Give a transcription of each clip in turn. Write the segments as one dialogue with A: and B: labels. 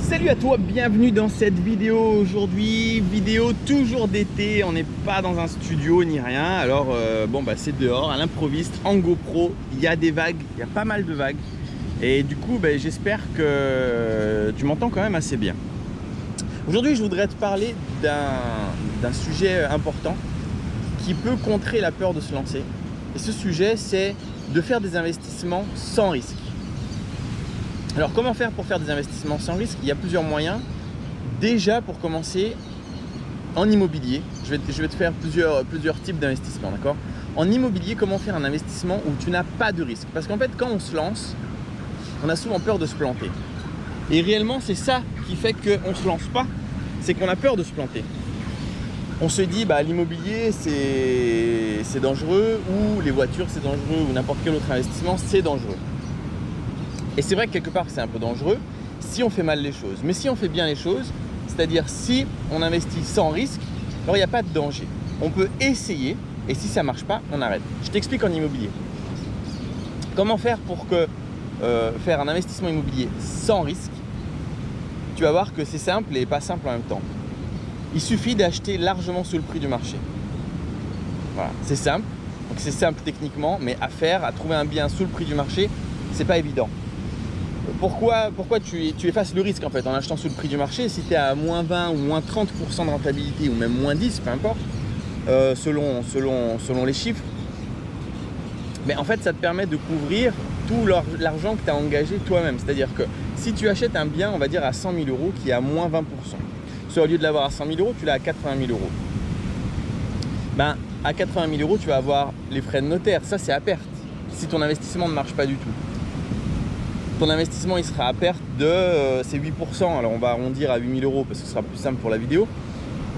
A: Salut à toi, bienvenue dans cette vidéo aujourd'hui, vidéo toujours d'été, on n'est pas dans un studio ni rien, alors c'est dehors, à l'improviste, en GoPro, il y a des vagues, il y a pas mal de vagues et du coup j'espère que tu m'entends quand même assez bien. Aujourd'hui je voudrais te parler d'un sujet important qui peut contrer la peur de se lancer et ce sujet c'est de faire des investissements sans risque. Alors comment faire pour faire des investissements sans risque? Il y a plusieurs moyens. Déjà pour commencer, en immobilier, je vais te faire plusieurs types d'investissements, d'accord? En immobilier, comment faire un investissement où tu n'as pas de risque? Parce qu'en fait, quand on se lance, on a souvent peur de se planter. Et réellement, c'est ça qui fait qu'on ne se lance pas, c'est qu'on a peur de se planter. On se dit, l'immobilier, c'est dangereux, ou les voitures, c'est dangereux, ou n'importe quel autre investissement, c'est dangereux. Et c'est vrai que quelque part c'est un peu dangereux si on fait mal les choses. Mais si on fait bien les choses, c'est-à-dire si on investit sans risque, alors il n'y a pas de danger. On peut essayer et si ça ne marche pas, on arrête. Je t'explique en immobilier. Comment faire pour faire un investissement immobilier sans risque? Tu vas voir que c'est simple et pas simple en même temps. Il suffit d'acheter largement sous le prix du marché. Voilà, c'est simple. Donc c'est simple techniquement, mais à faire, à trouver un bien sous le prix du marché, c'est pas évident. Pourquoi tu effaces le risque en fait en achetant sous le prix du marché? Si tu es à moins 20 ou moins 30% de rentabilité ou même moins 10, peu importe, selon les chiffres, mais en fait ça te permet de couvrir tout l'argent que tu as engagé toi-même. C'est-à-dire que si tu achètes un bien, on va dire à 100 000 euros qui est à moins 20%, soit au lieu de l'avoir à 100 000 euros, tu l'as à 80 000 euros. À 80 000 euros, tu vas avoir les frais de notaire, ça c'est à perte si ton investissement ne marche pas du tout. Ton investissement il sera à perte de c'est 8%, alors on va arrondir à 8 000 euros parce que ce sera plus simple pour la vidéo.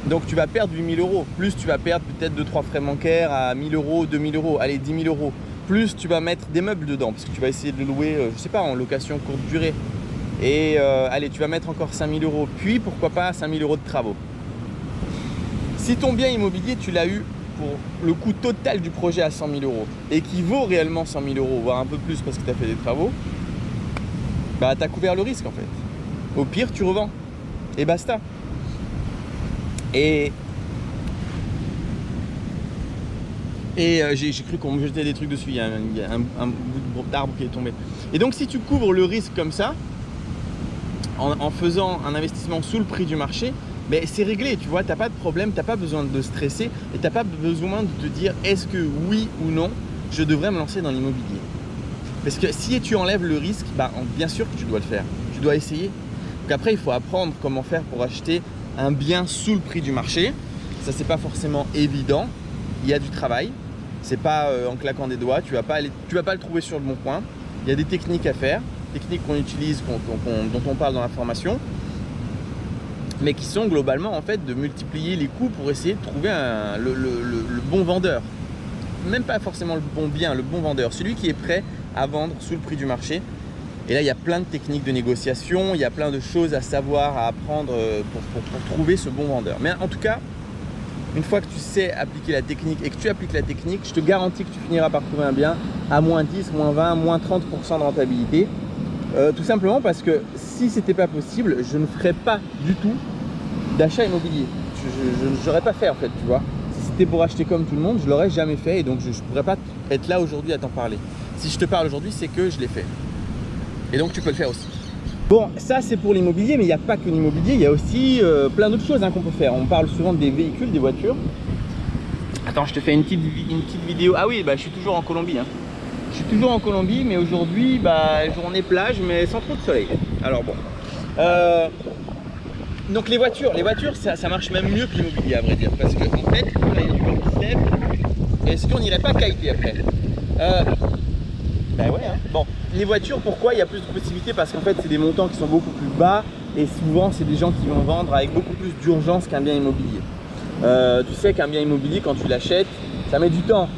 A: Donc tu vas perdre 8 000 euros, plus tu vas perdre peut-être 2-3 frais bancaires à 1 000 euros, 2 000 euros, allez 10 000 euros. Plus tu vas mettre des meubles dedans parce que tu vas essayer de le louer, je sais pas, en location courte durée. Et allez, tu vas mettre encore 5 000 euros, puis pourquoi pas 5 000 euros de travaux. Si ton bien immobilier tu l'as eu pour le coût total du projet à 100 000 euros et qui vaut réellement 100 000 euros, voire un peu plus parce que tu as fait des travaux, tu as couvert le risque en fait. Au pire, tu revends et basta. Et j'ai cru qu'on me jetait des trucs dessus, il y a un bout d'arbre qui est tombé. Et donc si tu couvres le risque comme ça, en faisant un investissement sous le prix du marché, c'est réglé, tu vois, tu n'as pas de problème, tu n'as pas besoin de stresser et tu n'as pas besoin de te dire est-ce que oui ou non, je devrais me lancer dans l'immobilier. Parce que si tu enlèves le risque, bien sûr que tu dois le faire, tu dois essayer. Donc après, il faut apprendre comment faire pour acheter un bien sous le prix du marché. Ça, c'est pas forcément évident, il y a du travail, c'est pas en claquant des doigts, tu vas pas le trouver sur le bon coin. Il y a des techniques à faire, techniques qu'on utilise, dont on parle dans la formation, mais qui sont globalement en fait de multiplier les coûts pour essayer de trouver le bon vendeur. Même pas forcément le bon bien, le bon vendeur, celui qui est prêt à vendre sous le prix du marché. Et là, il y a plein de techniques de négociation, il y a plein de choses à savoir, à apprendre pour trouver ce bon vendeur. Mais en tout cas, une fois que tu sais appliquer la technique et que tu appliques la technique, je te garantis que tu finiras par trouver un bien à moins 10, moins 20, moins 30% de rentabilité. Tout simplement parce que si c'était pas possible, je ne ferais pas du tout d'achat immobilier. Je n'aurais pas fait en fait, tu vois. Si c'était pour acheter comme tout le monde, je l'aurais jamais fait et donc je ne pourrais pas être là aujourd'hui à t'en parler. Si je te parle aujourd'hui, c'est que je l'ai fait. Et donc tu peux le faire aussi. Bon, ça c'est pour l'immobilier, mais il n'y a pas que l'immobilier, il y a aussi plein d'autres choses qu'on peut faire. On parle souvent des véhicules, des voitures. Attends, je te fais une petite vidéo. Ah oui, je suis toujours en Colombie. Je suis toujours en Colombie, mais aujourd'hui, journée plage, mais sans trop de soleil. Alors bon. Donc les voitures, ça marche même mieux que l'immobilier à vrai dire. Parce que en fait, là, il y a du vent qui se lève. Est-ce qu'on n'irait pas kiter après? Bon, les voitures, pourquoi il y a plus de possibilités? Parce qu'en fait, c'est des montants qui sont beaucoup plus bas et souvent, c'est des gens qui vont vendre avec beaucoup plus d'urgence qu'un bien immobilier. Tu sais qu'un bien immobilier, quand tu l'achètes, ça met du temps.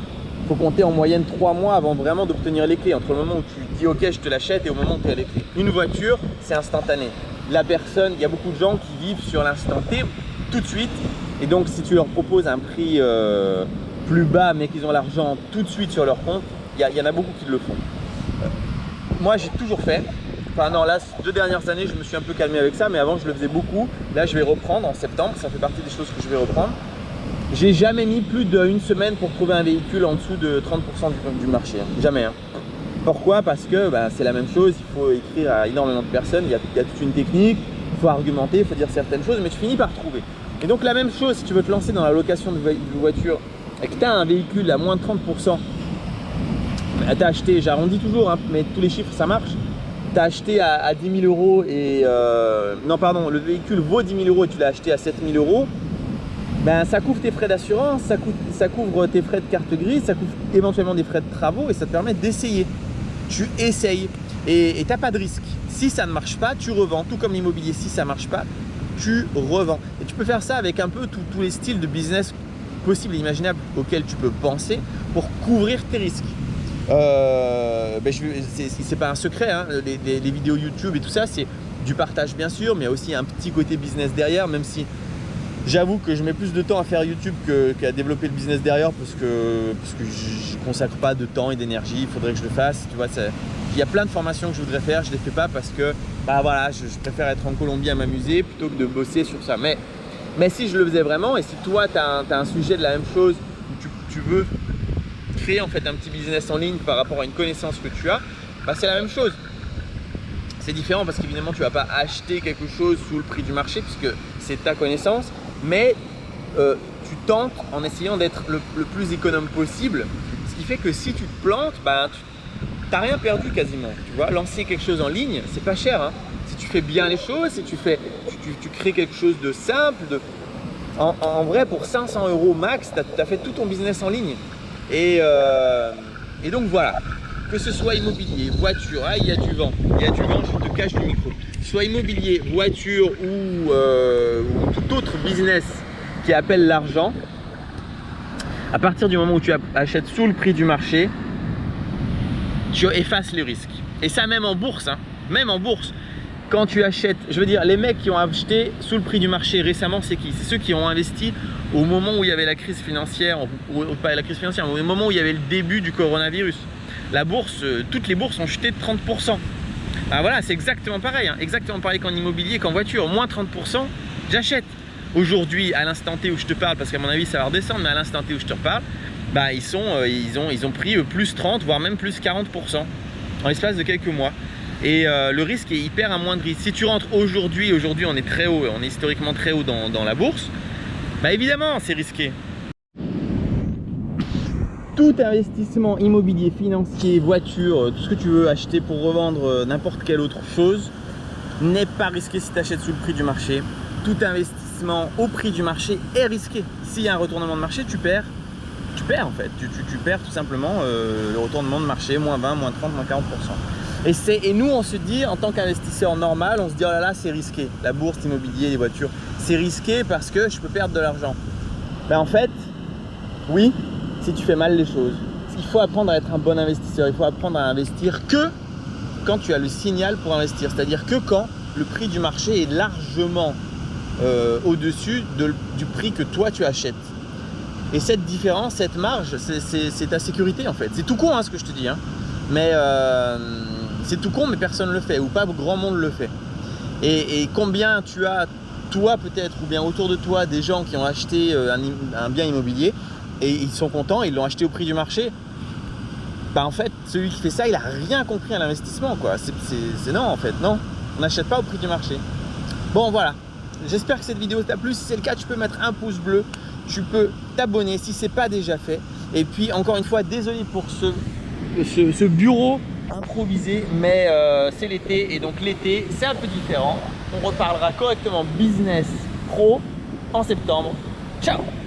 A: Il faut compter en moyenne 3 mois avant vraiment d'obtenir les clés. Entre le moment où tu dis ok, je te l'achète et au moment où tu as les clés. Une voiture, c'est instantané. La personne, il y a beaucoup de gens qui vivent sur l'instant T tout de suite. Et donc, si tu leur proposes un prix plus bas mais qu'ils ont l'argent tout de suite sur leur compte, il y en a beaucoup qui le font. Moi, j'ai toujours fait enfin non, là, 2 dernières années, je me suis un peu calmé avec ça, mais avant, je le faisais beaucoup. Là, je vais reprendre en septembre, ça fait partie des choses que je vais reprendre. J'ai jamais mis plus d'une semaine pour trouver un véhicule en dessous de 30% du marché, hein. Jamais. Hein. Pourquoi? Parce que c'est la même chose, il faut écrire à énormément de personnes, il y a toute une technique, il faut argumenter, il faut dire certaines choses, mais tu finis par trouver. Et donc la même chose, si tu veux te lancer dans la location de voiture et que tu as un véhicule à moins de 30%, tu as acheté, j'arrondis toujours, hein, mais tous les chiffres ça marche, tu as acheté à 10 000 euros et non pardon, le véhicule vaut 10 000 euros et tu l'as acheté à 7 000 euros, ça couvre tes frais d'assurance, ça couvre tes frais de carte grise, ça couvre éventuellement des frais de travaux et ça te permet d'essayer. Tu essayes et tu n'as pas de risque. Si ça ne marche pas, tu revends. Tout comme l'immobilier, si ça ne marche pas, tu revends. Et tu peux faire ça avec un peu tous les styles de business possibles et imaginables auxquels tu peux penser pour couvrir tes risques. C'est pas un secret, hein, les vidéos YouTube et tout ça, c'est du partage bien sûr, mais il y a aussi un petit côté business derrière, même si j'avoue que je mets plus de temps à faire YouTube qu'à développer le business derrière parce que je ne consacre pas de temps et d'énergie, il faudrait que je le fasse. Tu vois, il y a plein de formations que je voudrais faire, je ne les fais pas parce que voilà, je préfère être en Colombie à m'amuser plutôt que de bosser sur ça. Mais si je le faisais vraiment et si toi tu as un sujet de la même chose où tu veux créer en fait un petit business en ligne par rapport à une connaissance que tu as, c'est la même chose. C'est différent parce qu'évidemment tu ne vas pas acheter quelque chose sous le prix du marché puisque c'est ta connaissance, mais tu tentes en essayant d'être le plus économe possible, ce qui fait que si tu te plantes, tu n'as rien perdu quasiment. Tu vois, lancer quelque chose en ligne, c'est pas cher, hein. Si tu fais bien les choses, si tu crées quelque chose de simple, en vrai pour 500 € max, tu as fait tout ton business en ligne. Et donc voilà, que ce soit immobilier, voiture, il y a du vent, je te cache du micro. Soit immobilier, voiture ou tout autre business qui appelle l'argent, à partir du moment où tu achètes sous le prix du marché, tu effaces les risques. Et ça même en bourse, hein, même en bourse. Quand tu achètes, je veux dire, les mecs qui ont acheté sous le prix du marché récemment, c'est qui? C'est ceux qui ont investi au moment où il y avait la crise financière, ou pas la crise financière, mais au moment où il y avait le début du coronavirus. La bourse, toutes les bourses ont chuté de 30%. Voilà, c'est exactement pareil, hein, exactement pareil qu'en immobilier, qu'en voiture, moins 30%, j'achète. Aujourd'hui, à l'instant T où je te parle, parce qu'à mon avis ça va redescendre, mais à l'instant T où je te reparle, ils ont pris plus 30, voire même plus 40% en l'espace de quelques mois. Et le risque est hyper amoindri. Si tu rentres aujourd'hui on est très haut, on est historiquement très haut dans la bourse, évidemment c'est risqué. Tout investissement immobilier, financier, voiture, tout ce que tu veux acheter pour revendre n'importe quelle autre chose n'est pas risqué si tu achètes sous le prix du marché. Tout investissement au prix du marché est risqué. S'il y a un retournement de marché, tu perds en fait. Tu perds tout simplement le retournement de marché, moins 20, moins 30, moins 40%. Et nous, on se dit, en tant qu'investisseur normal, on se dit, oh là là, c'est risqué. La bourse, l'immobilier, les voitures, c'est risqué parce que je peux perdre de l'argent. En fait, oui, si tu fais mal les choses. Il faut apprendre à être un bon investisseur. Il faut apprendre à investir que quand tu as le signal pour investir. C'est-à-dire que quand le prix du marché est largement au-dessus du prix que toi tu achètes. Et cette différence, cette marge, c'est ta sécurité en fait. C'est tout con hein, ce que je te dis. Hein. Mais c'est tout con, mais personne ne le fait, ou pas grand monde le fait. Et combien tu as, toi peut-être, ou bien autour de toi, des gens qui ont acheté un bien immobilier et ils sont contents, ils l'ont acheté au prix du marché. En fait, celui qui fait ça, il n'a rien compris à l'investissement, quoi. C'est non, en fait, non. On n'achète pas au prix du marché. Bon, voilà. J'espère que cette vidéo t'a plu. Si c'est le cas, tu peux mettre un pouce bleu. Tu peux t'abonner si ce n'est pas déjà fait. Et puis, encore une fois, désolé pour ce bureau improvisé, mais c'est l'été. Et donc, l'été, c'est un peu différent. On reparlera correctement business pro en septembre. Ciao!